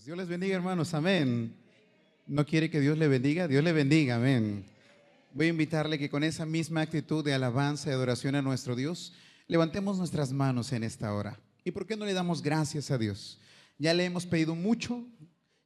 Dios les bendiga, hermanos, amén. ¿No quiere que Dios le bendiga? Dios le bendiga, amén. Voy a invitarle que con esa misma actitud de alabanza y adoración a nuestro Dios, levantemos nuestras manos en esta hora. ¿Y por qué no le damos gracias a Dios? Ya le hemos pedido mucho,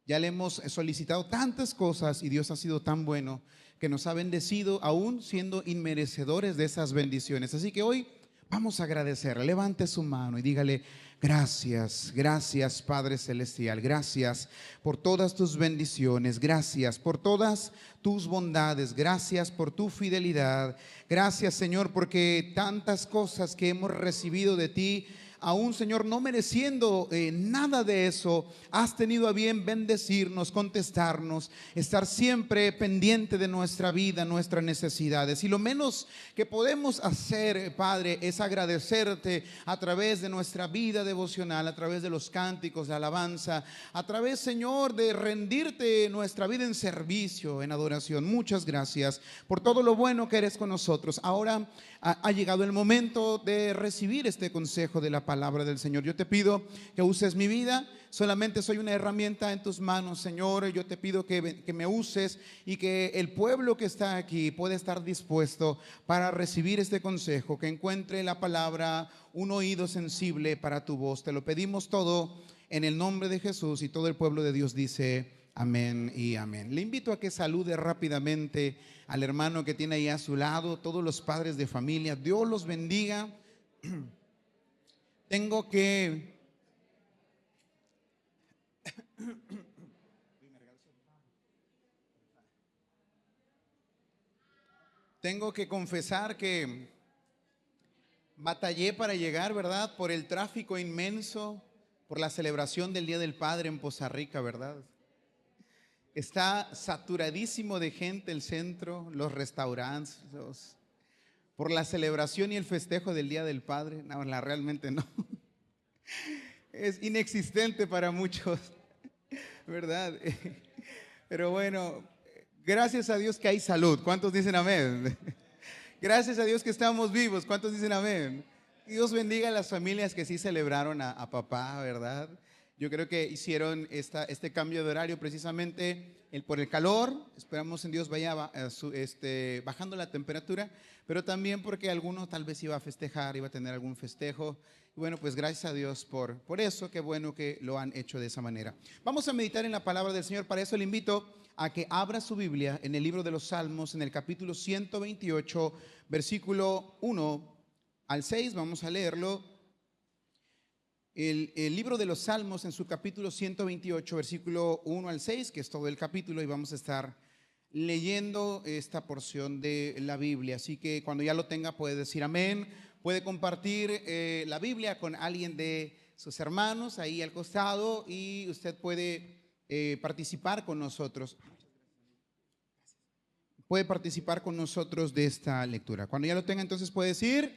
ya le hemos solicitado tantas cosas y Dios ha sido tan bueno que nos ha bendecido aún siendo inmerecedores de esas bendiciones. Así que hoy vamos a agradecerle. Levante su mano y dígale: gracias, gracias Padre Celestial, gracias por todas tus bendiciones, gracias por todas tus bondades, gracias por tu fidelidad, gracias Señor porque tantas cosas que hemos recibido de ti, aún Señor no mereciendo nada de eso, has tenido a bien bendecirnos, contestarnos, estar siempre pendiente de nuestra vida, nuestras necesidades. Y lo menos que podemos hacer, Padre, es agradecerte a través de nuestra vida devocional, a través de los cánticos de alabanza, a través, Señor, de rendirte nuestra vida en servicio, en adoración. Muchas gracias por todo lo bueno que eres con nosotros. Ahora ha llegado el momento de recibir este consejo de la palabra del Señor. Yo te pido que uses mi vida, solamente soy una herramienta en tus manos, Señor. Yo te pido que me uses y que el pueblo que está aquí pueda estar dispuesto para recibir este consejo, que encuentre la palabra un oído sensible para tu voz. Te lo pedimos todo en el nombre de Jesús, y todo el pueblo de Dios dice amén y amén. Le invito a que salude rápidamente al hermano que tiene ahí a su lado, todos los padres de familia. Dios los bendiga. Tengo que confesar que batallé para llegar, ¿verdad? Por el tráfico inmenso, por la celebración del Día del Padre en Poza Rica, ¿verdad? Está saturadísimo de gente el centro, los restaurantes, por la celebración y el festejo del Día del Padre. No, realmente no. Es inexistente para muchos, ¿verdad? Pero bueno, gracias a Dios que hay salud. ¿Cuántos dicen amén? Gracias a Dios que estamos vivos. ¿Cuántos dicen amén? Dios bendiga a las familias que sí celebraron a papá, ¿verdad? Yo creo que hicieron este cambio de horario precisamente por el calor. Esperamos en Dios vaya bajando la temperatura, pero también porque alguno tal vez iba a festejar, iba a tener algún festejo. Y bueno, pues gracias a Dios por eso. Qué bueno que lo han hecho de esa manera. Vamos a meditar en la palabra del Señor. Para eso le invito a que abra su Biblia en el libro de los Salmos, en el capítulo 128, versículo 1 al 6. Vamos a leerlo. El libro de los Salmos en su capítulo 128, versículo 1 al 6, que es todo el capítulo, y vamos a estar leyendo esta porción de la Biblia. Así que cuando ya lo tenga puede decir amén, puede compartir la Biblia con alguien de sus hermanos ahí al costado, y usted puede participar con nosotros. Puede participar con nosotros de esta lectura. Cuando ya lo tenga, entonces puede decir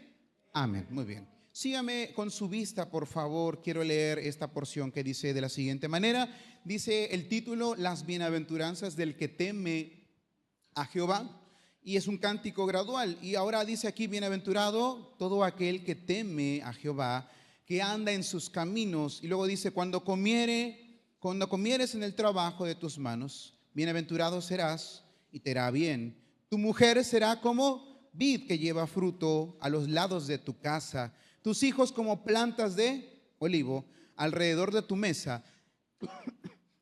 amén. Muy bien. Sígame con su vista, por favor. Quiero leer esta porción que dice de la siguiente manera. Dice el título: Las bienaventuranzas del que teme a Jehová. Y es un cántico gradual. Y ahora dice aquí: bienaventurado todo aquel que teme a Jehová, que anda en sus caminos. Y luego dice: cuando comieres en el trabajo de tus manos, bienaventurado serás y te irá bien. Tu mujer será como vid que lleva fruto a los lados de tu casa, tus hijos como plantas de olivo alrededor de tu mesa.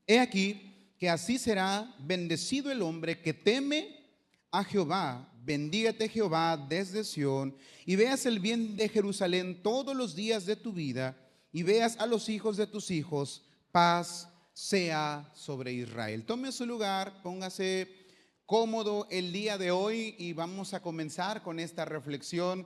He aquí que así será bendecido el hombre que teme a Jehová. Bendígate Jehová desde Sión, y veas el bien de Jerusalén todos los días de tu vida, y veas a los hijos de tus hijos. Paz sea sobre Israel. Tome su lugar, póngase cómodo el día de hoy y vamos a comenzar con esta reflexión.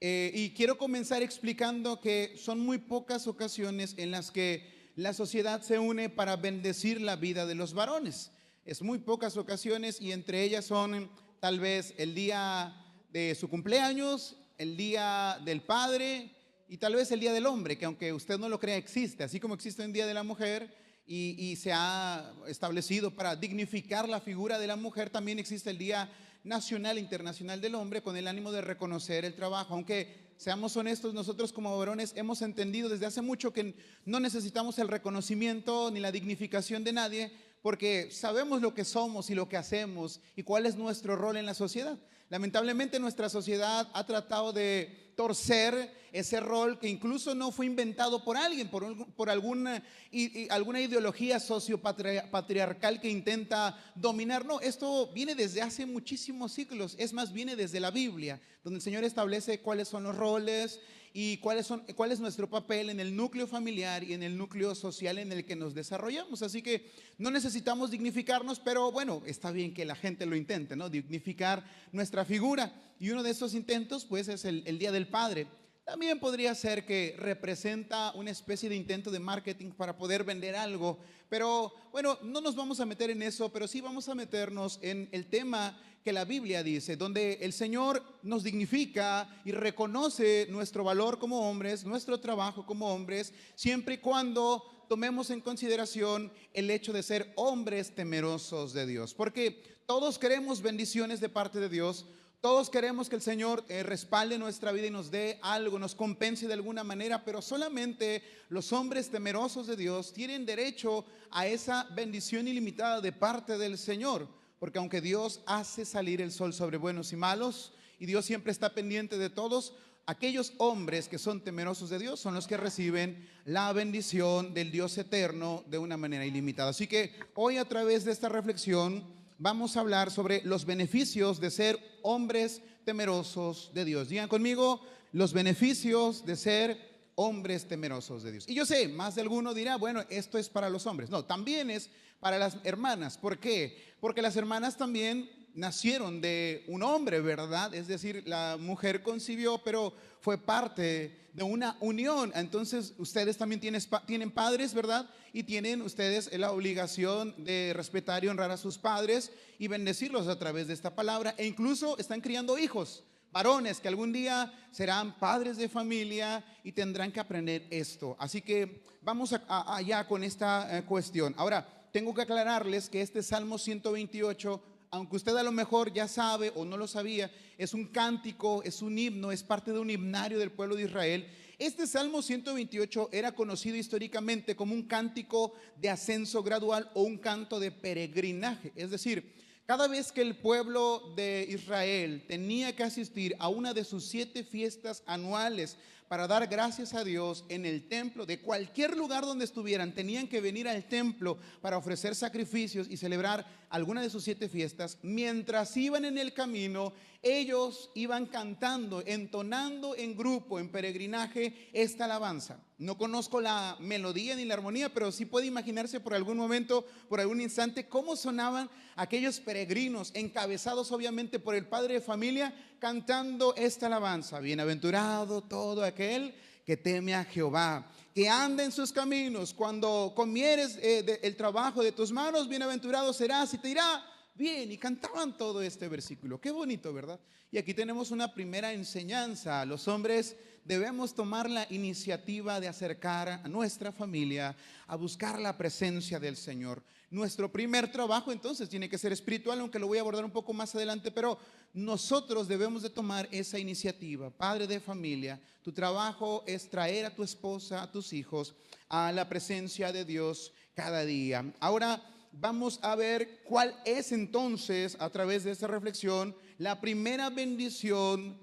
Y quiero comenzar explicando que son muy pocas ocasiones en las que la sociedad se une para bendecir la vida de los varones. Es muy pocas ocasiones, y entre ellas son tal vez el día de su cumpleaños, el día del padre y tal vez el día del hombre, que aunque usted no lo crea existe, así como existe el día de la mujer y se ha establecido para dignificar la figura de la mujer, también existe el día nacional e internacional del hombre, con el ánimo de reconocer el trabajo, aunque seamos honestos, nosotros como varones hemos entendido desde hace mucho que no necesitamos el reconocimiento ni la dignificación de nadie, porque sabemos lo que somos y lo que hacemos y cuál es nuestro rol en la sociedad. Lamentablemente nuestra sociedad ha tratado de torcer ese rol que incluso no fue inventado por alguien, por alguna ideología sociopatriarcal que intenta dominar. No, esto viene desde hace muchísimos siglos, es más, viene desde la Biblia, donde el Señor establece cuáles son los roles y cuál es nuestro papel en el núcleo familiar y en el núcleo social en el que nos desarrollamos. Así que no necesitamos dignificarnos, pero bueno, está bien que la gente lo intente, ¿no? Dignificar nuestra figura. Y uno de esos intentos, pues, es el Día del Padre. También podría ser que representa una especie de intento de marketing para poder vender algo, pero bueno, no nos vamos a meter en eso, pero sí vamos a meternos en el tema que la Biblia dice, donde el Señor nos dignifica y reconoce nuestro valor como hombres, nuestro trabajo como hombres, siempre y cuando tomemos en consideración el hecho de ser hombres temerosos de Dios, porque todos queremos bendiciones de parte de Dios. Todos queremos que el Señor respalde nuestra vida y nos dé algo, nos compense de alguna manera, pero solamente los hombres temerosos de Dios tienen derecho a esa bendición ilimitada de parte del Señor. Porque aunque Dios hace salir el sol sobre buenos y malos, y Dios siempre está pendiente de todos, aquellos hombres que son temerosos de Dios son los que reciben la bendición del Dios eterno de una manera ilimitada. Así que hoy, a través de esta reflexión, vamos a hablar sobre los beneficios de ser hombres temerosos de Dios. Digan conmigo, los beneficios de ser hombres temerosos de Dios. Y yo sé, más de alguno dirá, bueno, esto es para los hombres. No, también es para las hermanas. ¿Por qué? Porque las hermanas también nacieron de un hombre, ¿verdad? Es decir, la mujer concibió, pero fue parte de una unión. Entonces, ustedes también tienen padres, ¿verdad? Y tienen ustedes la obligación de respetar y honrar a sus padres y bendecirlos a través de esta palabra. E incluso están criando hijos, varones que algún día serán padres de familia y tendrán que aprender esto. Así que vamos allá con esta cuestión. Ahora, tengo que aclararles que este Salmo 128, aunque usted a lo mejor ya sabe o no lo sabía, es un cántico, es un himno, es parte de un himnario del pueblo de Israel. Este Salmo 128 era conocido históricamente como un cántico de ascenso gradual o un canto de peregrinaje. Es decir, cada vez que el pueblo de Israel tenía que asistir a una de sus 7 fiestas anuales para dar gracias a Dios en el templo, de cualquier lugar donde estuvieran, tenían que venir al templo para ofrecer sacrificios y celebrar alguna de sus 7 fiestas. Mientras iban en el camino, ellos iban cantando, entonando en grupo, en peregrinaje, esta alabanza. No conozco la melodía ni la armonía, pero sí puede imaginarse por algún momento, por algún instante, cómo sonaban aquellos peregrinos, encabezados obviamente por el padre de familia, cantando esta alabanza. Bienaventurado todo aquel que teme a Jehová, que anda en sus caminos. Cuando comieres el trabajo de tus manos, bienaventurado serás y te irá bien. Y cantaban todo este versículo. Qué bonito, ¿verdad? Y aquí tenemos una primera enseñanza. Los hombres debemos tomar la iniciativa de acercar a nuestra familia a buscar la presencia del Señor. Nuestro primer trabajo entonces tiene que ser espiritual, aunque lo voy a abordar un poco más adelante, pero nosotros debemos de tomar esa iniciativa. Padre de familia, tu trabajo es traer a tu esposa, a tus hijos, a la presencia de Dios cada día. Ahora vamos a ver cuál es entonces, a través de esta reflexión, la primera bendición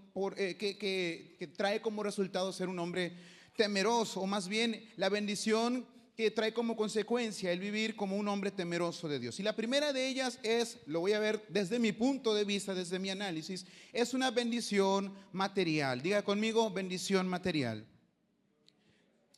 que trae como resultado ser un hombre temeroso, o más bien la bendición que trae como consecuencia el vivir como un hombre temeroso de Dios. Y la primera de ellas es, lo voy a ver desde mi punto de vista, desde mi análisis, es una bendición material. Diga conmigo, bendición material.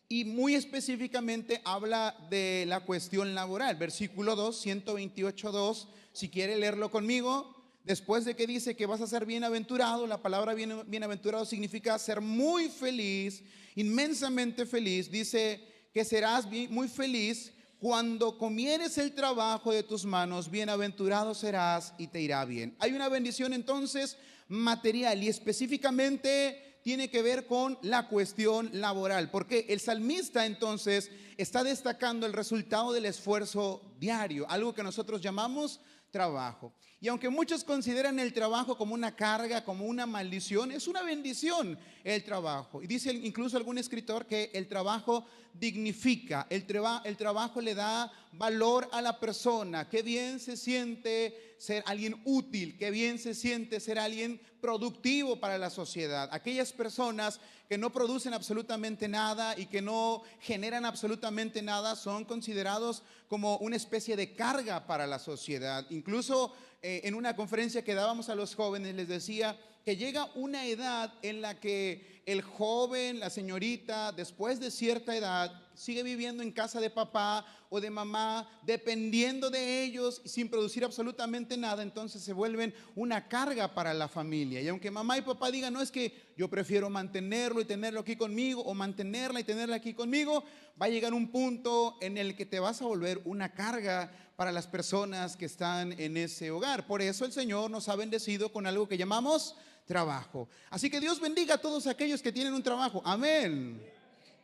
Y muy específicamente habla de la cuestión laboral. Versículo 2, 128:2, si quiere leerlo conmigo. Después de que dice que vas a ser bienaventurado, la palabra bienaventurado significa ser muy feliz, inmensamente feliz. Dice que serás muy feliz cuando comieres el trabajo de tus manos, bienaventurado serás y te irá bien. Hay una bendición entonces material y específicamente tiene que ver con la cuestión laboral, porque el salmista entonces está destacando el resultado del esfuerzo diario, algo que nosotros llamamos trabajo. Y aunque muchos consideran el trabajo como una carga, como una maldición, es una bendición el trabajo. Y dice incluso algún escritor que el trabajo dignifica, el trabajo le da valor a la persona. Qué bien se siente ser alguien útil, qué bien se siente ser alguien productivo para la sociedad. Aquellas personas que no producen absolutamente nada y que no generan absolutamente nada son considerados como una especie de carga para la sociedad. Incluso en una conferencia que dábamos a los jóvenes les decía que llega una edad en la que el joven, la señorita, después de cierta edad, sigue viviendo en casa de papá o de mamá, dependiendo de ellos sin producir absolutamente nada. Entonces se vuelven una carga para la familia. Y aunque mamá y papá digan, no, es que yo prefiero mantenerlo y tenerlo aquí conmigo, o mantenerla y tenerla aquí conmigo, va a llegar un punto en el que te vas a volver una carga para las personas que están en ese hogar. Por eso el Señor nos ha bendecido con algo que llamamos trabajo. Así que Dios bendiga a todos aquellos que tienen un trabajo. Amén.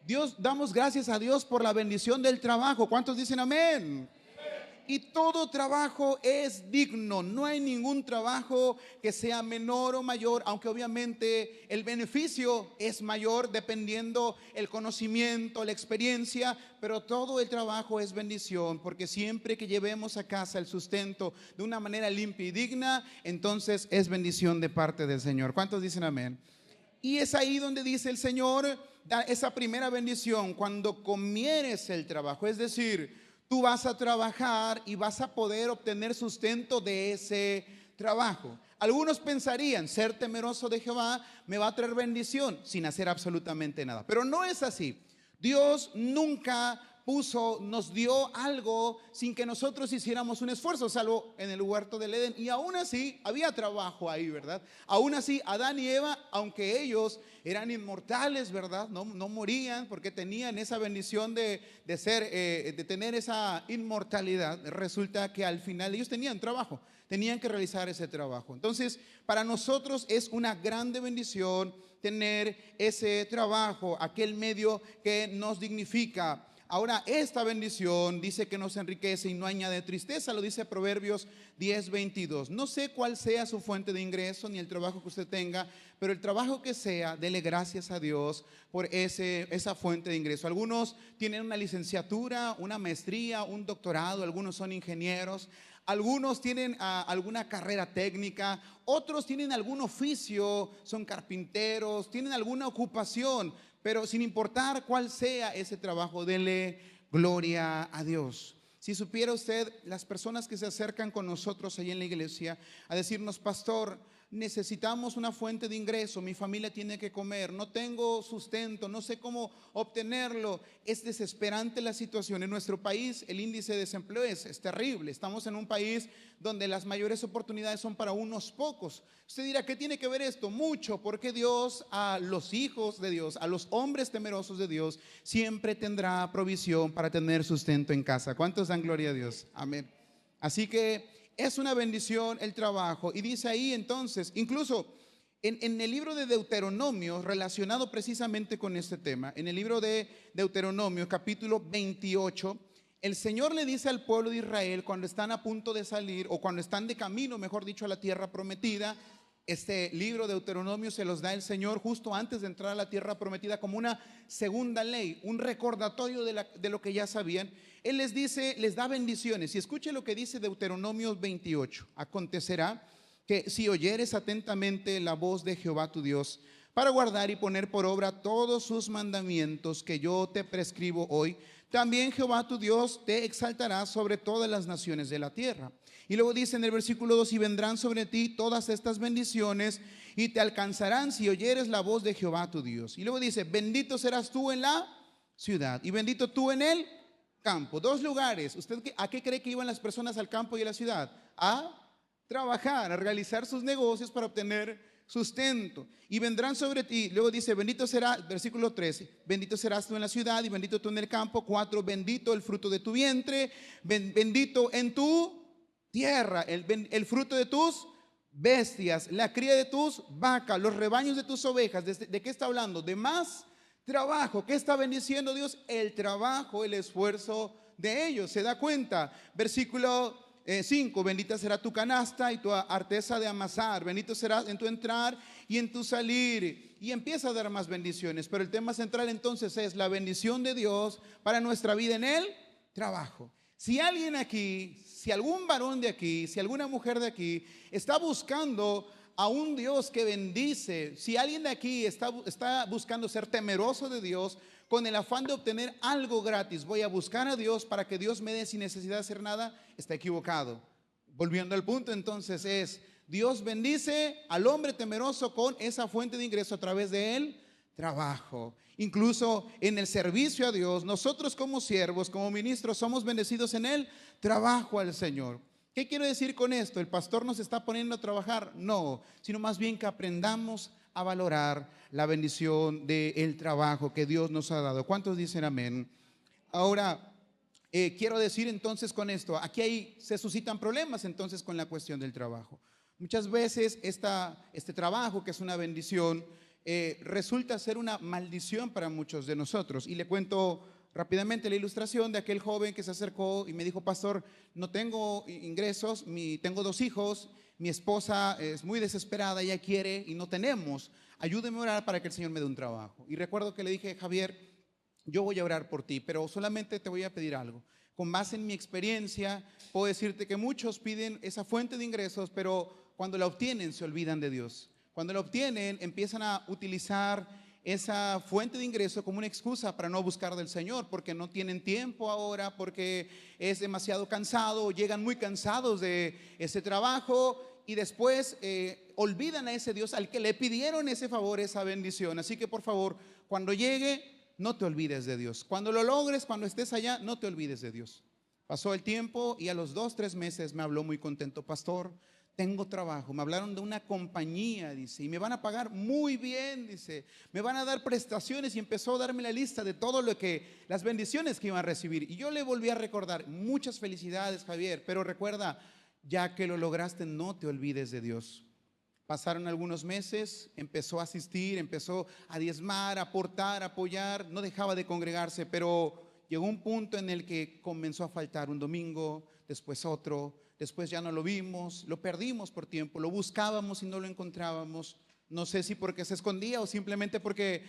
Dios, damos gracias a Dios por la bendición del trabajo. ¿Cuántos dicen amén? Y todo trabajo es digno, no hay ningún trabajo que sea menor o mayor, aunque obviamente el beneficio es mayor dependiendo el conocimiento, la experiencia, pero todo el trabajo es bendición, porque siempre que llevemos a casa el sustento de una manera limpia y digna, entonces es bendición de parte del Señor. ¿Cuántos dicen amén? Y es ahí donde dice el Señor, da esa primera bendición, cuando comieres el trabajo, es decir, tú vas a trabajar y vas a poder obtener sustento de ese trabajo. Algunos pensarían, ser temeroso de Jehová me va a traer bendición sin hacer absolutamente nada. Pero no es así. Dios nunca nos dio algo sin que nosotros hiciéramos un esfuerzo, salvo en el huerto del Edén. Y aún así había trabajo ahí, ¿verdad? Aún así Adán y Eva, aunque ellos eran inmortales, ¿verdad? No morían porque tenían esa bendición de tener esa inmortalidad. Resulta que al final ellos tenían trabajo, tenían que realizar ese trabajo. Entonces, para nosotros es una grande bendición tener ese trabajo, aquel medio que nos dignifica. Ahora, esta bendición dice que nos enriquece y no añade tristeza, lo dice Proverbios 10:22. No sé cuál sea su fuente de ingreso ni el trabajo que usted tenga, pero el trabajo que sea, dele gracias a Dios por esa fuente de ingreso. Algunos tienen una licenciatura, una maestría, un doctorado, algunos son ingenieros, algunos tienen alguna carrera técnica, otros tienen algún oficio, son carpinteros, tienen alguna ocupación. Pero sin importar cuál sea ese trabajo, dele gloria a Dios. Si supiera usted, las personas que se acercan con nosotros ahí en la iglesia a decirnos, pastor, necesitamos una fuente de ingreso, mi familia tiene que comer, no tengo sustento, no sé cómo obtenerlo. Es desesperante la situación. En nuestro país el índice de desempleo es terrible. Estamos en un país donde las mayores oportunidades son para unos pocos. Usted dirá, ¿qué tiene que ver esto? Mucho, porque Dios a los hijos de Dios, a los hombres temerosos de Dios, siempre tendrá provisión para tener sustento en casa. ¿Cuántos dan gloria a Dios? Amén. Así que es una bendición el trabajo. Y dice ahí entonces, incluso en el libro de Deuteronomio, relacionado precisamente con este tema, en el libro de Deuteronomio, capítulo 28, el Señor le dice al pueblo de Israel cuando están a punto de salir, o cuando están de camino, mejor dicho, a la tierra prometida. Este libro de Deuteronomio se los da el Señor justo antes de entrar a la tierra prometida como una segunda ley, un recordatorio de lo que ya sabían. Él les dice, les da bendiciones. Y escuche lo que dice Deuteronomio 28. Acontecerá que si oyeres atentamente la voz de Jehová tu Dios, para guardar y poner por obra todos sus mandamientos que yo te prescribo hoy, también Jehová tu Dios te exaltará sobre todas las naciones de la tierra. Y luego dice en el versículo 2, y vendrán sobre ti todas estas bendiciones y te alcanzarán si oyeres la voz de Jehová tu Dios. Y luego dice, bendito serás tú en la ciudad y bendito tú en el campo. Dos lugares. ¿Usted a qué cree que iban las personas al campo y a la ciudad? A trabajar, a realizar sus negocios para obtener sustento. Y vendrán sobre ti. Luego dice, bendito será, versículo 13, bendito serás tú en la ciudad y bendito tú en el campo. 4, bendito el fruto de tu vientre, bendito en tu tierra, el fruto de tus bestias, la cría de tus vacas, los rebaños de tus ovejas. ¿De qué está hablando? De más trabajo. ¿Qué está bendiciendo Dios? El trabajo, el esfuerzo de ellos. ¿Se da cuenta? Versículo 5, bendita será tu canasta y tu arteza de amasar, bendito será en tu entrar y en tu salir. Y empieza a dar más bendiciones, pero el tema central entonces es la bendición de Dios para nuestra vida en el trabajo. Si alguien aquí, si algún varón de aquí, si alguna mujer de aquí está buscando a un Dios que bendice, si alguien de aquí está buscando ser temeroso de Dios con el afán de obtener algo gratis, voy a buscar a Dios para que Dios me dé sin necesidad de hacer nada, está equivocado. Volviendo al punto entonces es, Dios bendice al hombre temeroso con esa fuente de ingreso a través de él trabajo. Incluso en el servicio a Dios, nosotros como siervos, como ministros, somos bendecidos en el trabajo al Señor. ¿Qué quiero decir con esto? ¿El pastor nos está poniendo a trabajar? No, sino más bien que aprendamos a valorar la bendición del trabajo que Dios nos ha dado. ¿Cuántos dicen amén? Ahora, quiero decir entonces con esto, aquí se suscitan problemas entonces con la cuestión del trabajo. Muchas veces este trabajo, que es una bendición, resulta ser una maldición para muchos de nosotros. Y le cuento rápidamente la ilustración de aquel joven que se acercó y me dijo: pastor, no tengo ingresos, tengo 2 hijos, mi esposa es muy desesperada, ella quiere y no tenemos, ayúdeme a orar para que el Señor me dé un trabajo. Y recuerdo que le dije: Javier, yo voy a orar por ti, pero solamente te voy a pedir algo. Con base en mi experiencia, puedo decirte que muchos piden esa fuente de ingresos, pero cuando la obtienen se olvidan de Dios. Cuando la obtienen empiezan a utilizar esa fuente de ingreso como una excusa para no buscar del Señor, porque no tienen tiempo ahora, porque es demasiado cansado, llegan muy cansados de ese trabajo y después olvidan a ese Dios al que le pidieron ese favor, esa bendición. Así que por favor, cuando llegue, no te olvides de Dios. Cuando lo logres, cuando estés allá, no te olvides de Dios. Pasó el tiempo y a los 2-3 meses me habló muy contento: pastor, tengo trabajo. Me hablaron de una compañía, dice, y me van a pagar muy bien, dice, me van a dar prestaciones, y empezó a darme la lista de todo las bendiciones que iban a recibir. Y yo le volví a recordar: muchas felicidades, Javier, pero recuerda, ya que lo lograste, no te olvides de Dios. Pasaron algunos meses, empezó a asistir, empezó a diezmar, a aportar, a apoyar, no dejaba de congregarse, pero llegó un punto en el que comenzó a faltar un domingo, después otro. Después ya no lo vimos, lo perdimos por tiempo, lo buscábamos y no lo encontrábamos. No sé si porque se escondía o simplemente porque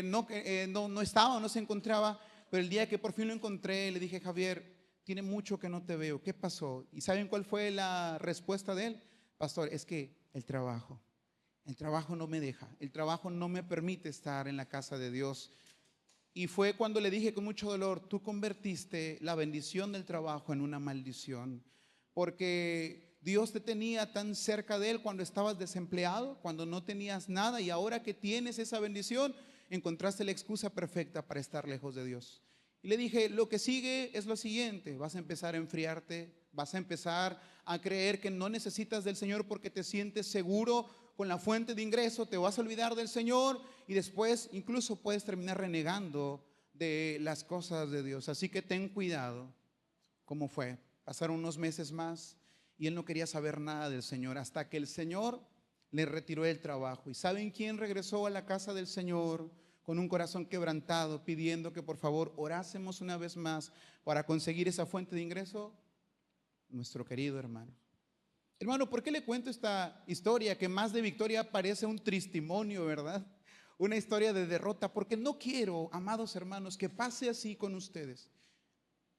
no estaba, no se encontraba. Pero el día que por fin lo encontré, le dije: Javier, tiene mucho que no te veo, ¿qué pasó? ¿Y saben cuál fue la respuesta de él? Pastor, es que el trabajo no me deja, el trabajo no me permite estar en la casa de Dios. Y fue cuando le dije con mucho dolor: tú convertiste la bendición del trabajo en una maldición. Porque Dios te tenía tan cerca de Él cuando estabas desempleado, cuando no tenías nada, y ahora que tienes esa bendición, encontraste la excusa perfecta para estar lejos de Dios. Y le dije: lo que sigue es lo siguiente, vas a empezar a enfriarte, vas a empezar a creer que no necesitas del Señor porque te sientes seguro con la fuente de ingreso, te vas a olvidar del Señor y después incluso puedes terminar renegando de las cosas de Dios. Así que ten cuidado. ¿Cómo fue? Pasaron unos meses más y él no quería saber nada del Señor hasta que el Señor le retiró el trabajo. ¿Y saben quién regresó a la casa del Señor con un corazón quebrantado, pidiendo que por favor orásemos una vez más para conseguir esa fuente de ingreso? Nuestro querido hermano. Hermano, ¿por qué le cuento esta historia que más de victoria parece un testimonio, verdad? Una historia de derrota, porque no quiero, amados hermanos, que pase así con ustedes.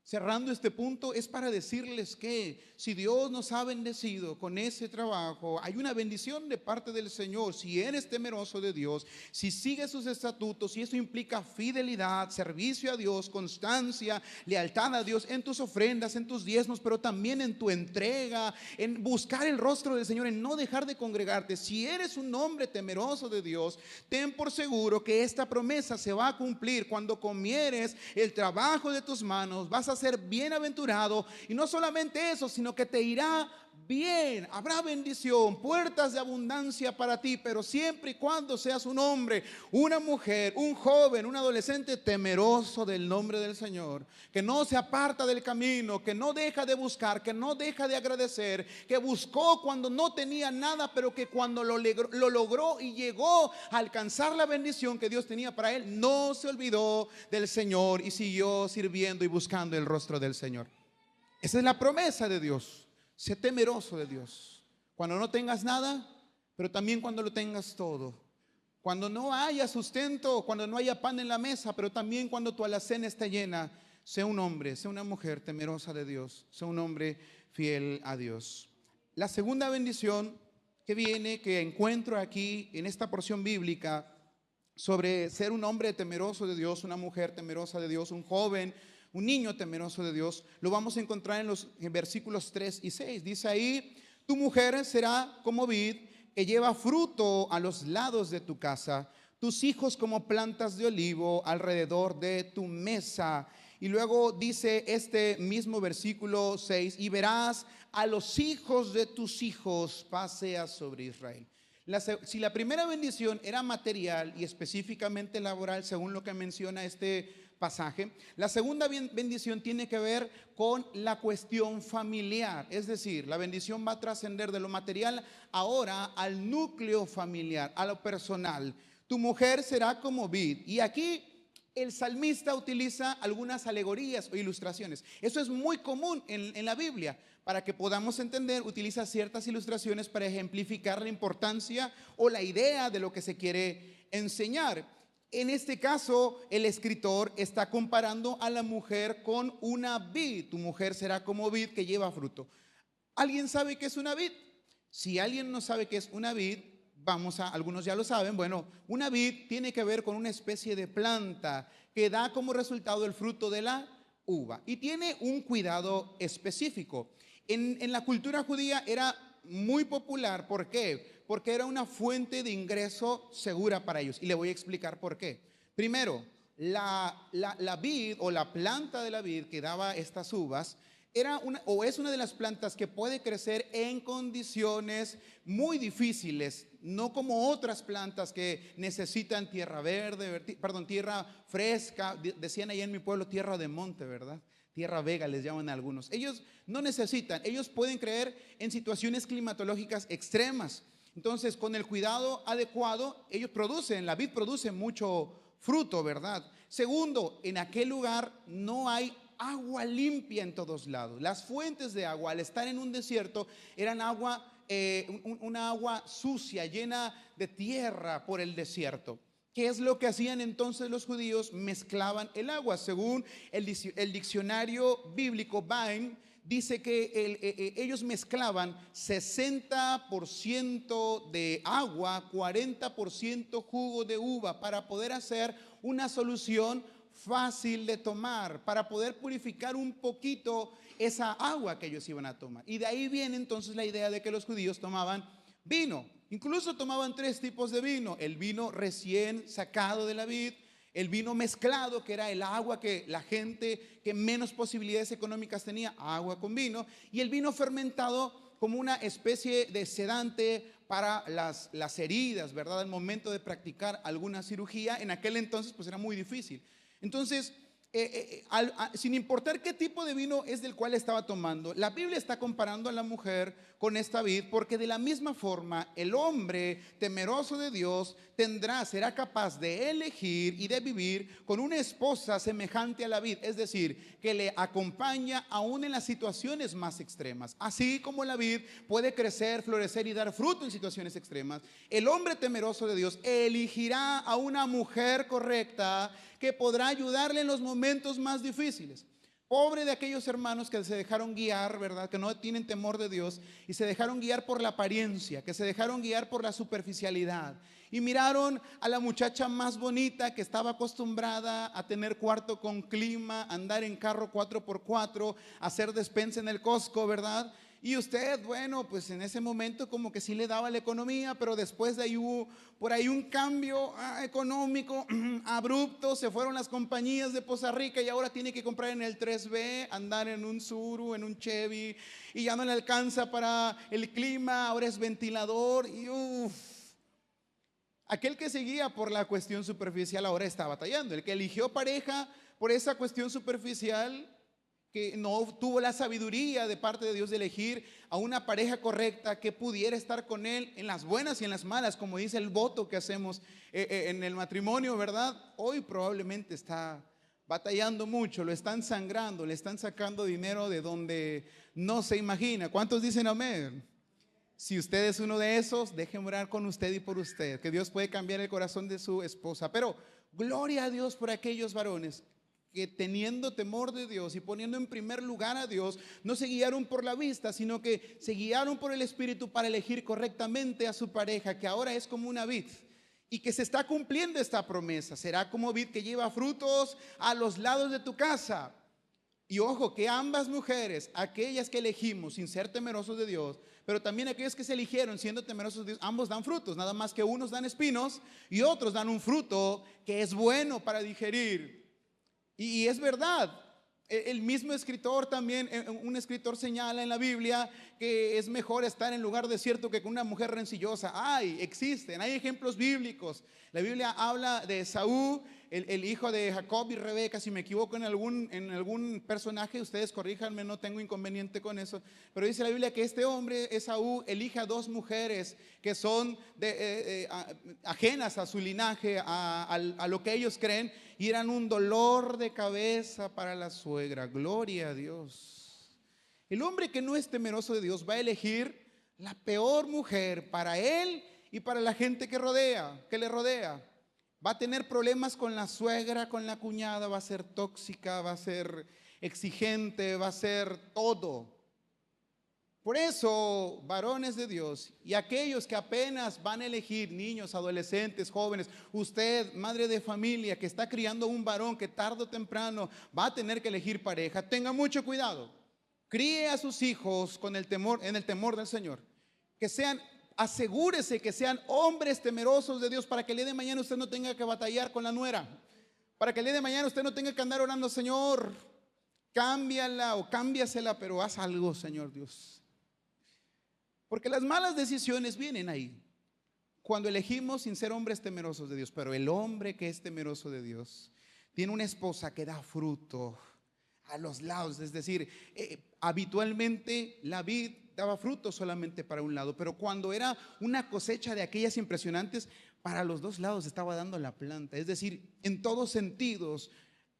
Cerrando este punto, es para decirles que si Dios nos ha bendecido con ese trabajo, hay una bendición de parte del Señor. Si eres temeroso de Dios, si sigues sus estatutos, y eso implica fidelidad, servicio a Dios, constancia, lealtad a Dios en tus ofrendas, en tus diezmos, pero también en tu entrega, en buscar el rostro del Señor, en no dejar de congregarte. Si eres un hombre temeroso de Dios, ten por seguro que esta promesa se va a cumplir. Cuando comieres el trabajo de tus manos, vas a ser bienaventurado, y no solamente eso, sino que te irá bien, habrá bendición, puertas de abundancia para ti, pero siempre y cuando seas un hombre, una mujer, un joven, un adolescente temeroso del nombre del Señor, que no se aparta del camino, que no deja de buscar, que no deja de agradecer, que buscó cuando no tenía nada, pero que cuando lo logró y llegó a alcanzar la bendición que Dios tenía para él, no se olvidó del Señor y siguió sirviendo y buscando el rostro del Señor. Esa es la promesa de Dios. Sé temeroso de Dios. Cuando no tengas nada, pero también cuando lo tengas todo. Cuando no haya sustento, cuando no haya pan en la mesa, pero también cuando tu alacena esté llena. Sé un hombre, sé una mujer temerosa de Dios. Sé un hombre fiel a Dios. La segunda bendición que viene, que encuentro aquí en esta porción bíblica, sobre ser un hombre temeroso de Dios, una mujer temerosa de Dios, un joven, un niño temeroso de Dios, lo vamos a encontrar en versículos 3 y 6. Dice ahí: tu mujer será como vid que lleva fruto a los lados de tu casa, tus hijos como plantas de olivo alrededor de tu mesa. Y luego dice este mismo versículo 6: y verás a los hijos de tus hijos pasear sobre Israel. Si la primera bendición era material y específicamente laboral, según lo que menciona este pasaje, la segunda bendición tiene que ver con la cuestión familiar. Es decir, la bendición va a trascender de lo material ahora al núcleo familiar, a lo personal. Tu mujer será como vid. Y aquí el salmista utiliza algunas alegorías o ilustraciones. Eso es muy común en la Biblia. Para que podamos entender, utiliza ciertas ilustraciones para ejemplificar la importancia o la idea de lo que se quiere enseñar. En este caso, el escritor está comparando a la mujer con una vid. Tu mujer será como vid que lleva fruto. ¿Alguien sabe qué es una vid? Si alguien no sabe qué es una vid, algunos ya lo saben. Bueno, una vid tiene que ver con una especie de planta que da como resultado el fruto de la uva y tiene un cuidado específico. En la cultura judía era muy popular. ¿Por qué? Porque era una fuente de ingreso segura para ellos. Y le voy a explicar por qué. Primero, la vid o la planta de la vid que daba estas uvas es una de las plantas que puede crecer en condiciones muy difíciles, no como otras plantas que necesitan tierra verde, tierra fresca. Decían ahí en mi pueblo tierra de monte, ¿verdad? Tierra vega les llaman a algunos. Ellos no necesitan, ellos pueden crecer en situaciones climatológicas extremas. Entonces, con el cuidado adecuado, la vid produce mucho fruto, ¿verdad? Segundo, en aquel lugar no hay agua limpia en todos lados. Las fuentes de agua, al estar en un desierto, eran una agua sucia, llena de tierra por el desierto. ¿Qué es lo que hacían entonces los judíos? Mezclaban el agua. Según el diccionario bíblico Vine, dice que ellos mezclaban 60% de agua, 40% jugo de uva para poder hacer una solución fácil de tomar, para poder purificar un poquito esa agua que ellos iban a tomar. Y de ahí viene entonces la idea de que los judíos tomaban vino. Incluso tomaban 3 tipos de vino: el vino recién sacado de la vid, el vino mezclado, que era el agua que la gente que menos posibilidades económicas tenía, agua con vino, y el vino fermentado como una especie de sedante para las heridas, ¿verdad? Al momento de practicar alguna cirugía, en aquel entonces pues era muy difícil. Entonces, sin importar qué tipo de vino es del cual estaba tomando, la Biblia está comparando a la mujer con esta vid, porque de la misma forma el hombre temeroso de Dios será capaz de elegir y de vivir con una esposa semejante a la vid, es decir, que le acompaña aún en las situaciones más extremas. Así como la vid puede crecer, florecer y dar fruto en situaciones extremas, el hombre temeroso de Dios elegirá a una mujer correcta que podrá ayudarle en los momentos más difíciles. Pobre de aquellos hermanos que se dejaron guiar, ¿verdad? Que no tienen temor de Dios y se dejaron guiar por la apariencia, que se dejaron guiar por la superficialidad y miraron a la muchacha más bonita que estaba acostumbrada a tener cuarto con clima, andar en carro 4x4, hacer despensa en el Costco, ¿verdad? Y usted, bueno, pues en ese momento como que sí le daba la economía, pero después de ahí hubo por ahí un cambio económico abrupto. Se fueron las compañías de Poza Rica y ahora tiene que comprar en el 3B, andar en un Suru, en un Chevy, y ya no le alcanza para el clima, ahora es ventilador y aquel que seguía por la cuestión superficial ahora está batallando. El que eligió pareja por esa cuestión superficial, que no tuvo la sabiduría de parte de Dios de elegir a una pareja correcta que pudiera estar con él en las buenas y en las malas, como dice el voto que hacemos en el matrimonio, ¿verdad? Hoy probablemente está batallando mucho, lo están sangrando, le están sacando dinero de donde no se imagina. ¿Cuántos dicen amén? Si usted es uno de esos, déjeme orar con usted y por usted, que Dios puede cambiar el corazón de su esposa. Pero gloria a Dios por aquellos varones que teniendo temor de Dios y poniendo en primer lugar a Dios, no se guiaron por la vista, sino que se guiaron por el Espíritu para elegir correctamente a su pareja, que ahora es como una vid. Y que se está cumpliendo esta promesa. Será como vid que lleva frutos a los lados de tu casa. Y ojo, que ambas mujeres, aquellas que elegimos sin ser temerosos de Dios, pero también aquellos que se eligieron siendo temerosos de Dios, ambos dan frutos. Nada más que unos dan espinos y otros dan un fruto que es bueno para digerir. Y es verdad. El mismo escritor también, un escritor señala en la Biblia que es mejor estar en lugar desierto que con una mujer rencillosa. Existen, hay ejemplos bíblicos. La Biblia habla de Esaú, el hijo de Jacob y Rebeca. Si me equivoco en algún personaje, ustedes corríjanme, no tengo inconveniente con eso. Pero dice la Biblia que este hombre, Esaú, elige a dos mujeres que son ajenas a su linaje, a lo que ellos creen, y eran un dolor de cabeza para la suegra. Gloria a Dios. El hombre que no es temeroso de Dios va a elegir la peor mujer para él y para la gente que le rodea. Va a tener problemas con la suegra, con la cuñada, va a ser tóxica, va a ser exigente, va a ser todo. Por eso, varones de Dios y aquellos que apenas van a elegir, niños, adolescentes, jóvenes, usted, madre de familia, que está criando un varón que tarde o temprano va a tener que elegir pareja, tenga mucho cuidado. Críe a sus hijos con el temor, en el temor del Señor. Asegúrese que sean hombres temerosos de Dios, para que el día de mañana usted no tenga que batallar con la nuera, para que el día de mañana usted no tenga que andar orando: Señor, cámbiala o cámbiasela, pero haz algo, Señor Dios. Porque las malas decisiones vienen ahí, cuando elegimos sin ser hombres temerosos de Dios. Pero el hombre que es temeroso de Dios tiene una esposa que da fruto a los lados. Es decir, habitualmente la vid daba fruto solamente para un lado, pero cuando era una cosecha de aquellas impresionantes, para los dos lados estaba dando la planta. Es decir, en todos sentidos,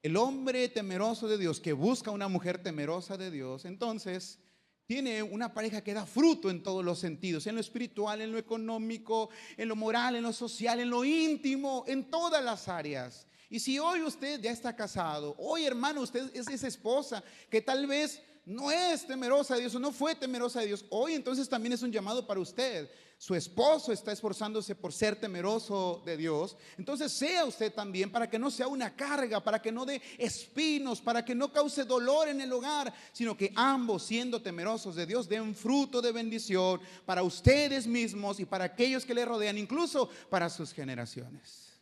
el hombre temeroso de Dios que busca una mujer temerosa de Dios, entonces tiene una pareja que da fruto en todos los sentidos: en lo espiritual, en lo económico, en lo moral, en lo social, en lo íntimo, en todas las áreas. Y si hoy usted ya está casado, hoy, hermano, usted es esa esposa que tal vez no es temerosa de Dios o no fue temerosa de Dios, hoy entonces también es un llamado para usted. Su esposo está esforzándose por ser temeroso de Dios, entonces sea usted también, para que no sea una carga, para que no dé espinos, para que no cause dolor en el hogar, sino que ambos, siendo temerosos de Dios, den fruto de bendición para ustedes mismos y para aquellos que le rodean, incluso para sus generaciones.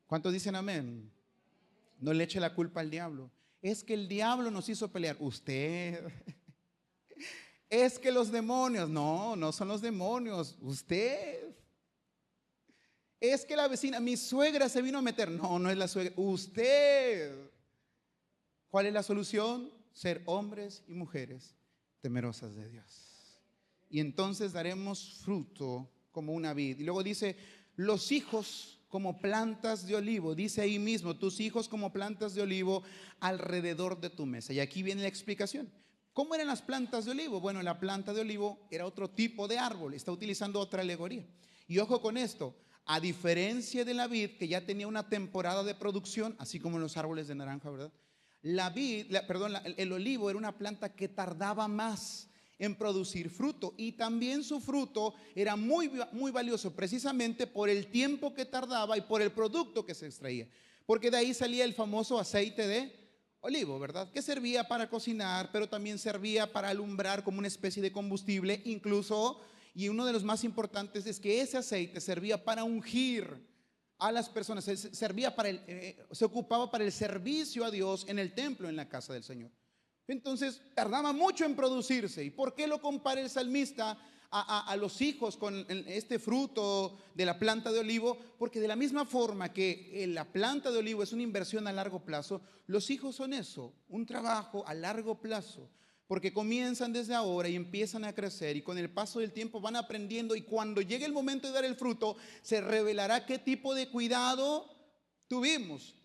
¿Cuántos dicen amén? No le eche la culpa al diablo. Es que el diablo nos hizo pelear. Usted. Es que los demonios. No, no son los demonios. Usted. Es que la vecina, mi suegra se vino a meter. No, no es la suegra. Usted. ¿Cuál es la solución? Ser hombres y mujeres temerosas de Dios. Y entonces daremos fruto como una vid. Y luego dice: los hijos como plantas de olivo. Dice ahí mismo: tus hijos como plantas de olivo alrededor de tu mesa. Y aquí viene la explicación. ¿Cómo eran las plantas de olivo? Bueno, la planta de olivo era otro tipo de árbol. Está utilizando otra alegoría. Y ojo con esto: a diferencia de la vid, que ya tenía una temporada de producción, así como los árboles de naranja, ¿verdad? El olivo era una planta que tardaba más en producir fruto, y también su fruto era muy, muy valioso, precisamente por el tiempo que tardaba y por el producto que se extraía, porque de ahí salía el famoso aceite de olivo, ¿verdad? Que servía para cocinar, pero también servía para alumbrar como una especie de combustible, incluso, y uno de los más importantes es que ese aceite servía para ungir a las personas, se ocupaba para el servicio a Dios en el templo, en la casa del Señor. Entonces tardaba mucho en producirse. ¿Y por qué lo compara el salmista a los hijos con este fruto de la planta de olivo? Porque de la misma forma que la planta de olivo es una inversión a largo plazo, los hijos son eso, un trabajo a largo plazo, porque comienzan desde ahora y empiezan a crecer, y con el paso del tiempo van aprendiendo, y cuando llegue el momento de dar el fruto, se revelará qué tipo de cuidado tuvimos.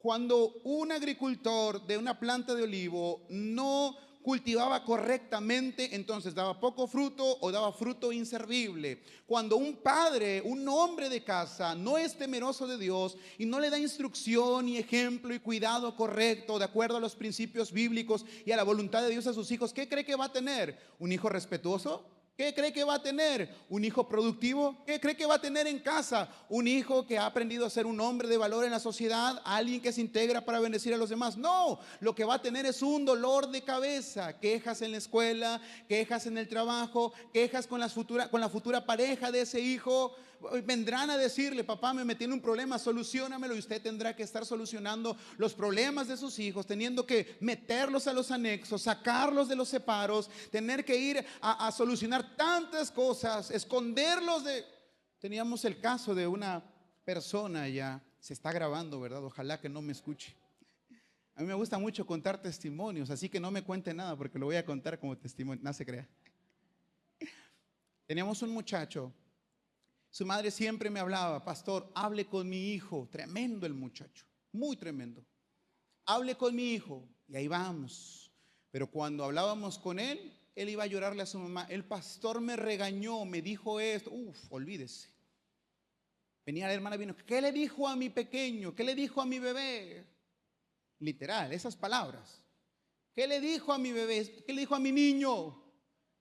Cuando un agricultor de una planta de olivo no cultivaba correctamente, entonces daba poco fruto o daba fruto inservible. Cuando un padre, un hombre de casa, no es temeroso de Dios y no le da instrucción y ejemplo y cuidado correcto de acuerdo a los principios bíblicos y a la voluntad de Dios a sus hijos, ¿qué cree que va a tener? ¿Un hijo respetuoso? ¿Qué cree que va a tener? ¿Un hijo productivo? ¿Qué cree que va a tener en casa? ¿Un hijo que ha aprendido a ser un hombre de valor en la sociedad? ¿Alguien que se integra para bendecir a los demás? No, lo que va a tener es un dolor de cabeza. Quejas en la escuela, quejas en el trabajo, quejas con la futura pareja de ese hijo. Vendrán a decirle: papá, me metí en un problema, solucionamelo. Y usted tendrá que estar solucionando los problemas de sus hijos, teniendo que meterlos a los anexos, sacarlos de los separos, tener que ir a solucionar tantas cosas, esconderlos de... Teníamos el caso de una persona, ya se está grabando, ¿verdad? Ojalá que no me escuche. A mí me gusta mucho contar testimonios, así que no me cuente nada porque lo voy a contar como testimonio, no se crea. Teníamos un muchacho. Su madre siempre me hablaba: pastor, hable con mi hijo. Tremendo el muchacho, muy tremendo. Hable con mi hijo. Y ahí vamos. Pero cuando hablábamos con él, él iba a llorarle a su mamá: el pastor me regañó, me dijo esto. Olvídese. Venía la hermana, vino: ¿qué le dijo a mi pequeño? ¿Qué le dijo a mi bebé? Literal, esas palabras. ¿Qué le dijo a mi bebé? ¿Qué le dijo a mi niño?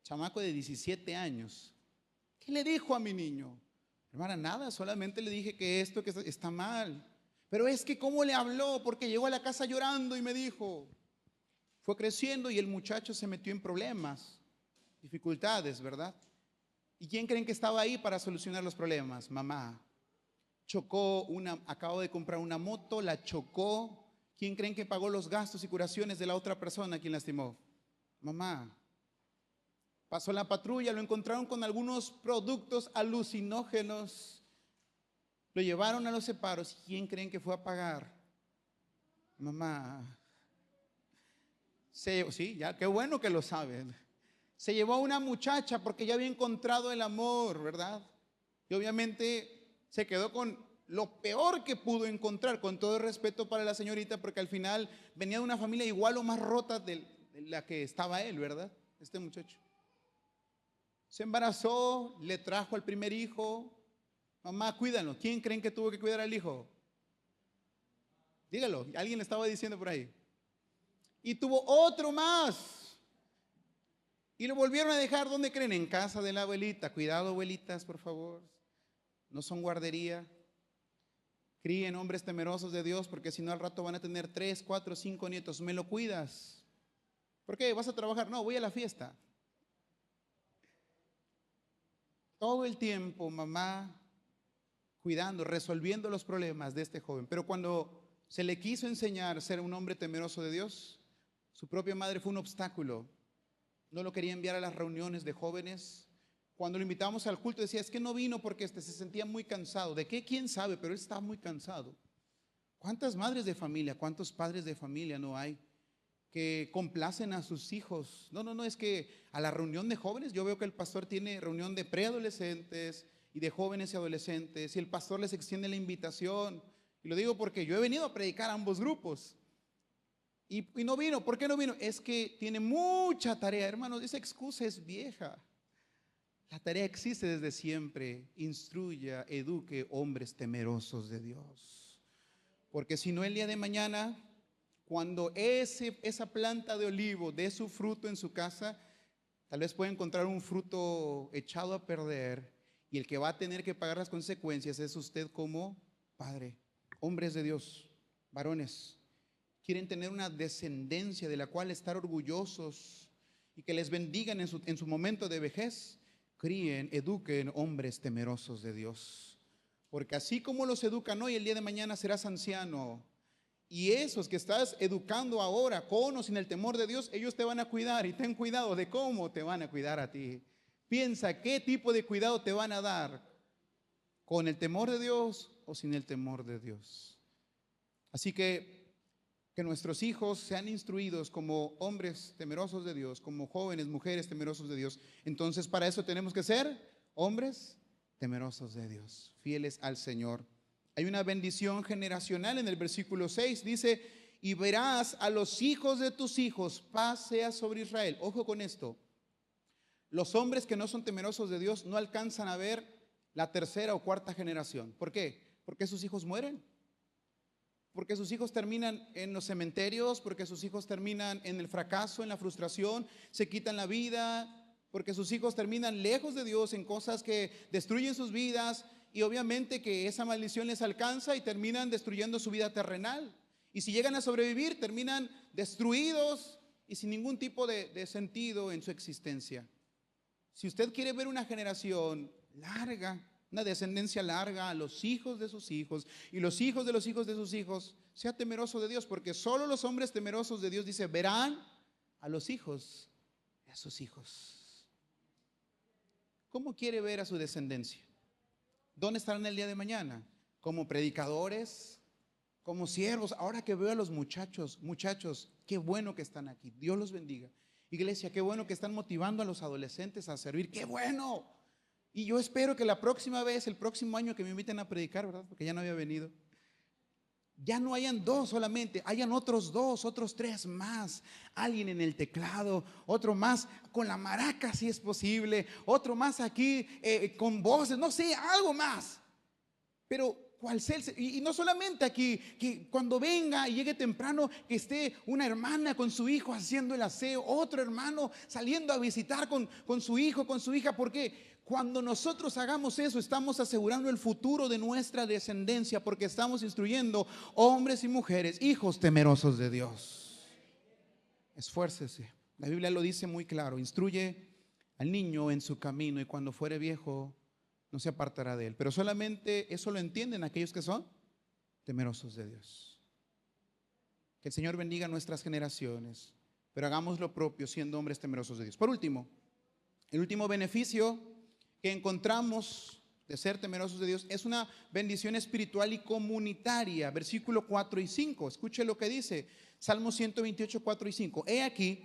Chamaco de 17 años. ¿Qué le dijo a mi niño? Hermana, nada, solamente le dije que esto que está mal. Pero es que ¿cómo le habló? Porque llegó a la casa llorando y me dijo. Fue creciendo y el muchacho se metió en problemas, dificultades, ¿verdad? ¿Y quién creen que estaba ahí para solucionar los problemas? Mamá. Acabo de comprar una moto, la chocó. ¿Quién creen que pagó los gastos y curaciones de la otra persona quien lastimó? Mamá. Pasó la patrulla, lo encontraron con algunos productos alucinógenos. Lo llevaron a los separos. ¿Quién creen que fue a pagar? Mamá. Sí, ya, qué bueno que lo saben. Se llevó a una muchacha porque ya había encontrado el amor, ¿verdad? Y obviamente se quedó con lo peor que pudo encontrar, con todo el respeto para la señorita, porque al final venía de una familia igual o más rota de la que estaba él, ¿verdad? Este muchacho. Se embarazó, le trajo al primer hijo. Mamá, cuídalo. ¿Quién creen que tuvo que cuidar al hijo? Dígalo, alguien le estaba diciendo por ahí. Y tuvo otro más. Y lo volvieron a dejar, ¿dónde creen? En casa de la abuelita. Cuidado, abuelitas, por favor. No son guardería. Críen hombres temerosos de Dios, porque si no al rato van a tener 3, 4, 5 nietos. ¿Me lo cuidas? ¿Por qué? ¿Vas a trabajar? No, voy a la fiesta. Todo el tiempo, mamá, cuidando, resolviendo los problemas de este joven. Pero cuando se le quiso enseñar a ser un hombre temeroso de Dios, su propia madre fue un obstáculo. No lo quería enviar a las reuniones de jóvenes. Cuando lo invitábamos al culto decía: es que no vino porque se sentía muy cansado. ¿De qué? ¿Quién sabe? Pero él estaba muy cansado. ¿Cuántas madres de familia, cuántos padres de familia no hay que complacen a sus hijos? No, es que a la reunión de jóvenes, yo veo que el pastor tiene reunión de preadolescentes y de jóvenes y adolescentes, y el pastor les extiende la invitación. Y lo digo porque yo he venido a predicar a ambos grupos. Y no vino. ¿Por qué no vino? Es que tiene mucha tarea, hermanos. Esa excusa es vieja. La tarea existe desde siempre. Instruya, eduque hombres temerosos de Dios. Porque si no, el día de mañana, cuando esa planta de olivo dé su fruto en su casa, tal vez pueda encontrar un fruto echado a perder, y el que va a tener que pagar las consecuencias es usted como padre. Hombres de Dios, varones, quieren tener una descendencia de la cual estar orgullosos y que les bendigan en su momento de vejez. Críen, eduquen hombres temerosos de Dios. Porque así como los educan hoy, el día de mañana serás anciano. Y esos que estás educando ahora, con o sin el temor de Dios, ellos te van a cuidar. Y ten cuidado de cómo te van a cuidar a ti. Piensa qué tipo de cuidado te van a dar, con el temor de Dios o sin el temor de Dios. Así que nuestros hijos sean instruidos como hombres temerosos de Dios, como jóvenes, mujeres temerosos de Dios. Entonces, para eso tenemos que ser hombres temerosos de Dios, fieles al Señor. Hay una bendición generacional en el versículo 6. Dice, y verás a los hijos de tus hijos, paz sea sobre Israel. Ojo con esto. Los hombres que no son temerosos de Dios no alcanzan a ver la tercera o cuarta generación. ¿Por qué? Porque sus hijos mueren. Porque sus hijos terminan en los cementerios, porque sus hijos terminan en el fracaso, en la frustración, se quitan la vida, porque sus hijos terminan lejos de Dios en cosas que destruyen sus vidas, y obviamente que esa maldición les alcanza y terminan destruyendo su vida terrenal. Y si llegan a sobrevivir, terminan destruidos y sin ningún tipo de sentido en su existencia. Si usted quiere ver una generación larga, una descendencia larga, a los hijos de sus hijos y los hijos de los hijos de sus hijos, sea temeroso de Dios, porque solo los hombres temerosos de Dios, dice, verán a los hijos de sus hijos. ¿Cómo quiere ver a su descendencia? ¿Dónde estarán el día de mañana? ¿Como predicadores? ¿Como siervos? Ahora que veo a los muchachos, qué bueno que están aquí, Dios los bendiga. Iglesia, qué bueno que están motivando a los adolescentes a servir, qué bueno. Y yo espero que la próxima vez, el próximo año que me inviten a predicar, ¿verdad? Porque ya no había venido, ya no hayan dos solamente, hayan otros dos, otros tres más. Alguien en el teclado, otro más con la maraca si es posible, otro más aquí con voces, no sé, algo más. Pero cuál sea y no solamente aquí, que cuando venga y llegue temprano, que esté una hermana con su hijo haciendo el aseo, otro hermano saliendo a visitar con su hijo, con su hija, porque cuando nosotros hagamos eso, estamos asegurando el futuro de nuestra descendencia, porque estamos instruyendo hombres y mujeres, hijos temerosos de Dios. Esfuércese. La Biblia lo dice muy claro, instruye al niño en su camino y cuando fuere viejo no se apartará de él. Pero solamente eso lo entienden aquellos que son temerosos de Dios. Que el Señor bendiga nuestras generaciones, pero hagamos lo propio siendo hombres temerosos de Dios. Por último, el último beneficio que encontramos de ser temerosos de Dios es una bendición espiritual y comunitaria. Versículo 4 y 5. Escuche lo que dice Salmo 128, 4 y 5. He aquí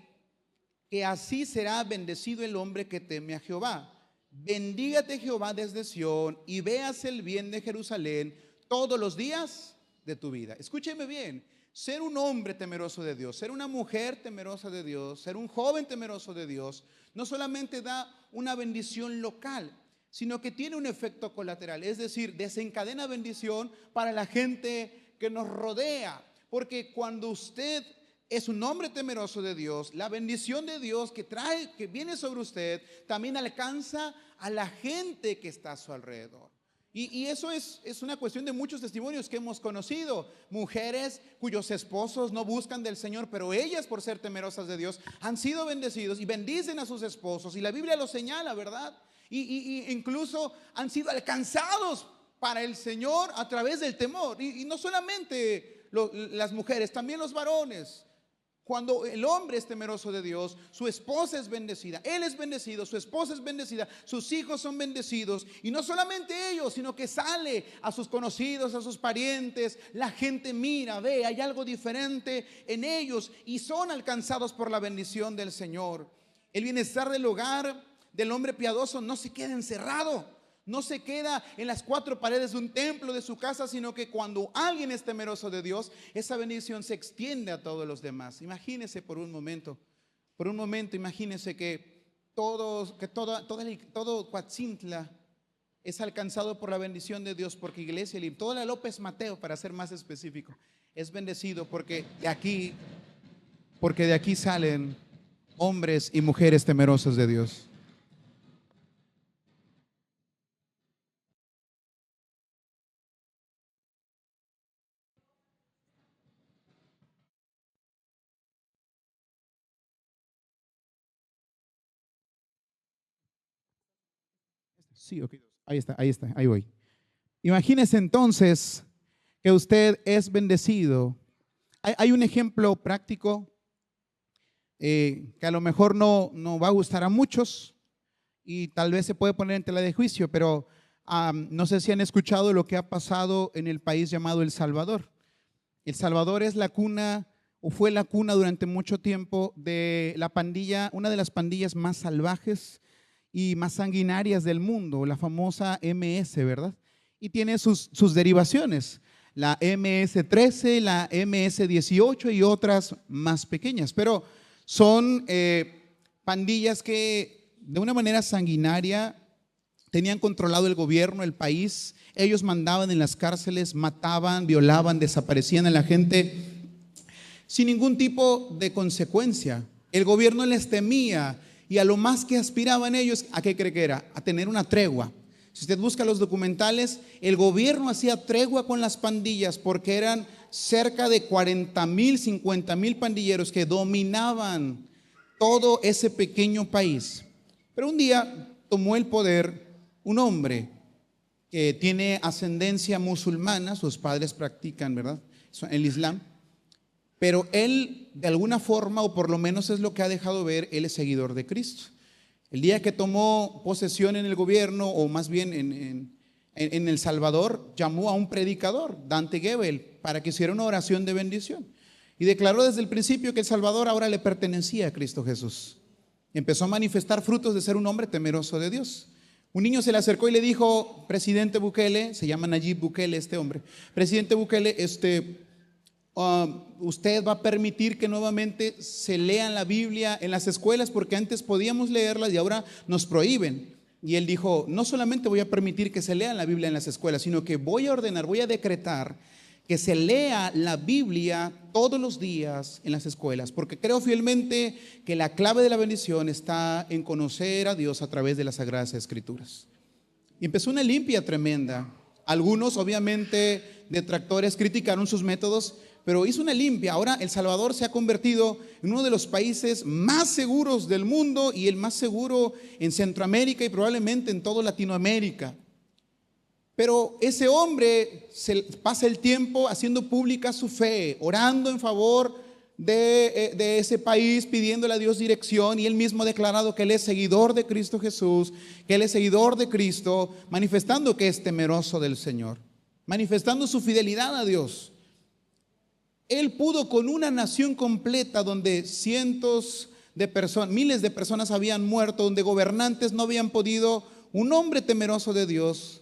que así será bendecido el hombre que teme a Jehová. Bendígate Jehová desde Sión y veas el bien de Jerusalén todos los días de tu vida. Escúcheme bien, ser un hombre temeroso de Dios, ser una mujer temerosa de Dios, ser un joven temeroso de Dios, no solamente da una bendición local, sino que tiene un efecto colateral, es decir, desencadena bendición para la gente que nos rodea, porque cuando usted es un hombre temeroso de Dios, la bendición de Dios que viene sobre usted, también alcanza a la gente que está a su alrededor. Y eso es una cuestión de muchos testimonios que hemos conocido. Mujeres cuyos esposos no buscan del Señor, pero ellas, por ser temerosas de Dios, han sido bendecidos y bendicen a sus esposos. Y la Biblia lo señala, ¿verdad? Y incluso han sido alcanzados para el Señor a través del temor. Y no solamente las mujeres, también los varones. Cuando el hombre es temeroso de Dios, su esposa es bendecida, él es bendecido, su esposa es bendecida, sus hijos son bendecidos. Y no solamente ellos, sino que sale a sus conocidos, a sus parientes. La gente mira, ve, hay algo diferente en ellos y son alcanzados por la bendición del Señor. El bienestar del hogar del hombre piadoso no se queda encerrado, no se queda en las cuatro paredes de un templo de su casa, sino que cuando alguien es temeroso de Dios, esa bendición se extiende a todos los demás. Imagínese por un momento, imagínese que todo Coatzintla es alcanzado por la bendición de Dios, porque Iglesia Elim, toda la López Mateo, para ser más específico, es bendecido porque de aquí salen hombres y mujeres temerosos de Dios. Sí, ok. Ahí voy. Imagínese entonces que usted es bendecido. Hay un ejemplo práctico que a lo mejor no va a gustar a muchos y tal vez se puede poner en tela de juicio, pero no sé si han escuchado lo que ha pasado en el país llamado El Salvador. El Salvador es la cuna, o fue la cuna durante mucho tiempo, de la pandilla, una de las pandillas más salvajes y más sanguinarias del mundo, la famosa MS, ¿verdad? y tiene sus derivaciones, la MS-13, la MS-18 y otras más pequeñas, pero son pandillas que de una manera sanguinaria tenían controlado el gobierno, el país. Ellos mandaban en las cárceles, mataban, violaban, desaparecían a la gente sin ningún tipo de consecuencia. El gobierno les temía y a lo más que aspiraban ellos, ¿a qué cree que era? A tener una tregua. Si usted busca los documentales, el gobierno hacía tregua con las pandillas porque eran cerca de 40,000, 50,000 pandilleros que dominaban todo ese pequeño país. Pero un día tomó el poder un hombre que tiene ascendencia musulmana, sus padres practican, ¿verdad?, el Islam, pero él de alguna forma, o por lo menos es lo que ha dejado ver, él es seguidor de Cristo. El día que tomó posesión en el gobierno, o más bien en El Salvador, llamó a un predicador, Dante Gebel, para que hiciera una oración de bendición. Y declaró desde el principio que El Salvador ahora le pertenecía a Cristo Jesús. Empezó a manifestar frutos de ser un hombre temeroso de Dios. Un niño se le acercó y le dijo: presidente Bukele, se llama Nayib Bukele este hombre, presidente Bukele, usted va a permitir que nuevamente se lean la Biblia en las escuelas, porque antes podíamos leerlas y ahora nos prohíben. Y él dijo: no solamente voy a permitir que se lea la Biblia en las escuelas, sino que voy a ordenar, voy a decretar que se lea la Biblia todos los días en las escuelas, porque creo fielmente que la clave de la bendición está en conocer a Dios a través de las Sagradas Escrituras. Y empezó una limpia tremenda. Algunos, obviamente, detractores criticaron sus métodos, pero hizo una limpia. Ahora El Salvador se ha convertido en uno de los países más seguros del mundo y el más seguro en Centroamérica y probablemente en toda Latinoamérica. Pero ese hombre se pasa el tiempo haciendo pública su fe, orando en favor de ese país, pidiéndole a Dios dirección, y él mismo ha declarado que él es seguidor de Cristo Jesús, que él es seguidor de Cristo, manifestando que es temeroso del Señor, manifestando su fidelidad a Dios. Él pudo, con una nación completa donde cientos de personas, miles de personas habían muerto, donde gobernantes no habían podido, un hombre temeroso de Dios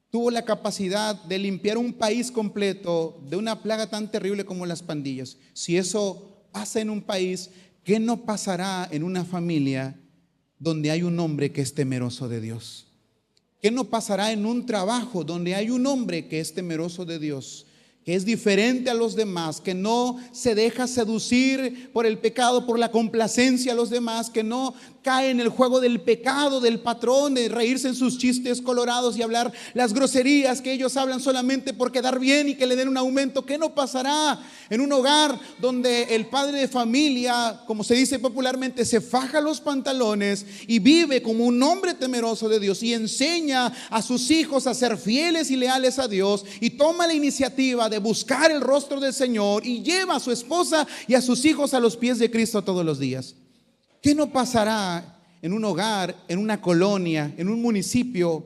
tuvo la capacidad de limpiar un país completo de una plaga tan terrible como las pandillas. Si eso pasa en un país, ¿qué no pasará en una familia donde hay un hombre que es temeroso de Dios? ¿Qué no pasará en un trabajo donde hay un hombre que es temeroso de Dios, que es diferente a los demás, que no se deja seducir por el pecado, por la complacencia a los demás, que no cae en el juego del pecado del patrón, de reírse en sus chistes colorados y hablar las groserías que ellos hablan solamente por quedar bien y que le den un aumento? ¿Qué no pasará en un hogar donde el padre de familia, como se dice popularmente, se faja los pantalones y vive como un hombre temeroso de Dios y enseña a sus hijos a ser fieles y leales a Dios, y toma la iniciativa de buscar el rostro del Señor y lleva a su esposa y a sus hijos a los pies de Cristo todos los días? ¿Qué no pasará en un hogar, en una colonia, en un municipio,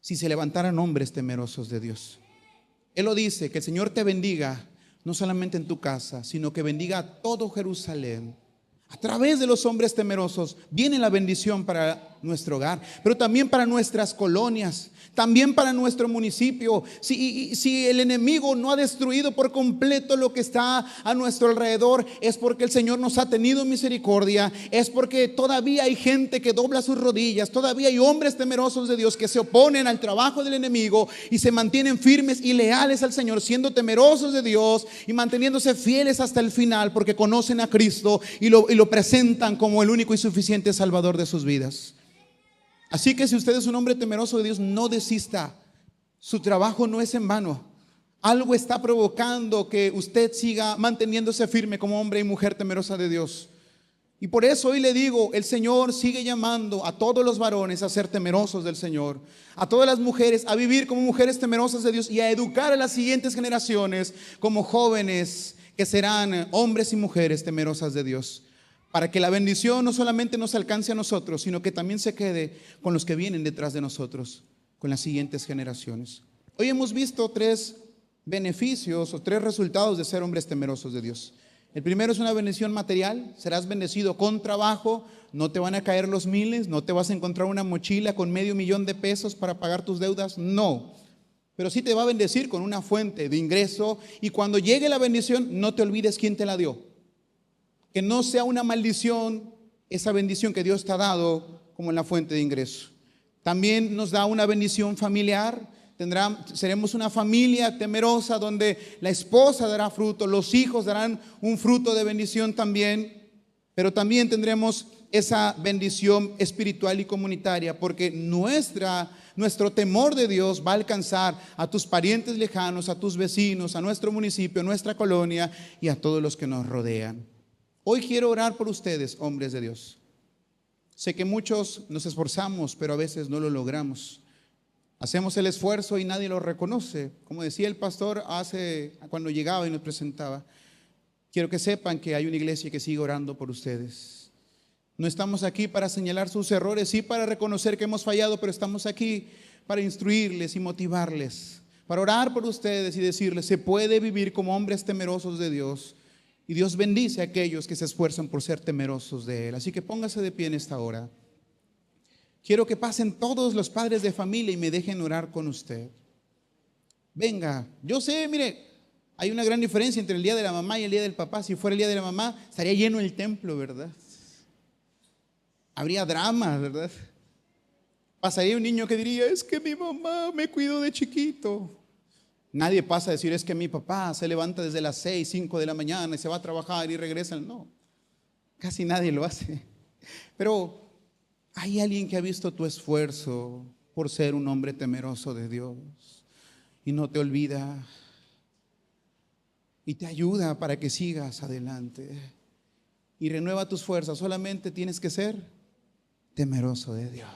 si se levantaran hombres temerosos de Dios? Él lo dice, que el Señor te bendiga, no solamente en tu casa, sino que bendiga a todo Jerusalén. A través de los hombres temerosos viene la bendición para nuestro hogar, pero también para nuestras colonias, también para nuestro municipio. Si el enemigo no ha destruido por completo lo que está a nuestro alrededor, es porque el Señor nos ha tenido misericordia, es porque todavía hay gente que dobla sus rodillas, todavía hay hombres temerosos de Dios que se oponen al trabajo del enemigo y se mantienen firmes y leales al Señor, siendo temerosos de Dios y manteniéndose fieles hasta el final, porque conocen a Cristo y lo presentan como el único y suficiente Salvador de sus vidas. Así que si usted es un hombre temeroso de Dios, no desista. Su trabajo no es en vano. Algo está provocando que usted siga manteniéndose firme como hombre y mujer temerosa de Dios. Y por eso hoy le digo, el Señor sigue llamando a todos los varones a ser temerosos del Señor, a todas las mujeres a vivir como mujeres temerosas de Dios y a educar a las siguientes generaciones como jóvenes que serán hombres y mujeres temerosas de Dios, para que la bendición no solamente nos alcance a nosotros, sino que también se quede con los que vienen detrás de nosotros, con las siguientes generaciones. Hoy hemos visto 3 beneficios o 3 resultados de ser hombres temerosos de Dios. El primero es una bendición material. Serás bendecido con trabajo, no te van a caer los miles, no te vas a encontrar una mochila con $500,000 para pagar tus deudas. No, pero sí te va a bendecir con una fuente de ingreso. Y cuando llegue la bendición, no te olvides quién te la dio. Que no sea una maldición esa bendición que Dios te ha dado como en la fuente de ingreso. También nos da una bendición familiar. Seremos una familia temerosa donde la esposa dará fruto, los hijos darán un fruto de bendición también, pero también tendremos esa bendición espiritual y comunitaria, porque nuestro temor de Dios va a alcanzar a tus parientes lejanos, a tus vecinos, a nuestro municipio, a nuestra colonia y a todos los que nos rodean. Hoy quiero orar por ustedes, hombres de Dios. Sé que muchos nos esforzamos, pero a veces no lo logramos. Hacemos el esfuerzo y nadie lo reconoce. Como decía el pastor cuando llegaba y nos presentaba, quiero que sepan que hay una iglesia que sigue orando por ustedes. No estamos aquí para señalar sus errores, sí para reconocer que hemos fallado, pero estamos aquí para instruirles y motivarles, para orar por ustedes y decirles, se puede vivir como hombres temerosos de Dios. Y Dios bendice a aquellos que se esfuerzan por ser temerosos de Él. Así que póngase de pie en esta hora. Quiero que pasen todos los padres de familia y me dejen orar con usted. Venga, yo sé, mire, hay una gran diferencia entre el día de la mamá y el día del papá. Si fuera el día de la mamá, estaría lleno el templo, ¿verdad? Habría drama, ¿verdad? Pasaría un niño que diría, es que mi mamá me cuidó de chiquito. Nadie pasa a decir, es que mi papá se levanta desde las 6, 5 de la mañana y se va a trabajar y regresa. No, casi nadie lo hace. Pero hay alguien que ha visto tu esfuerzo por ser un hombre temeroso de Dios y no te olvida y te ayuda para que sigas adelante y renueva tus fuerzas. Solamente tienes que ser temeroso de Dios.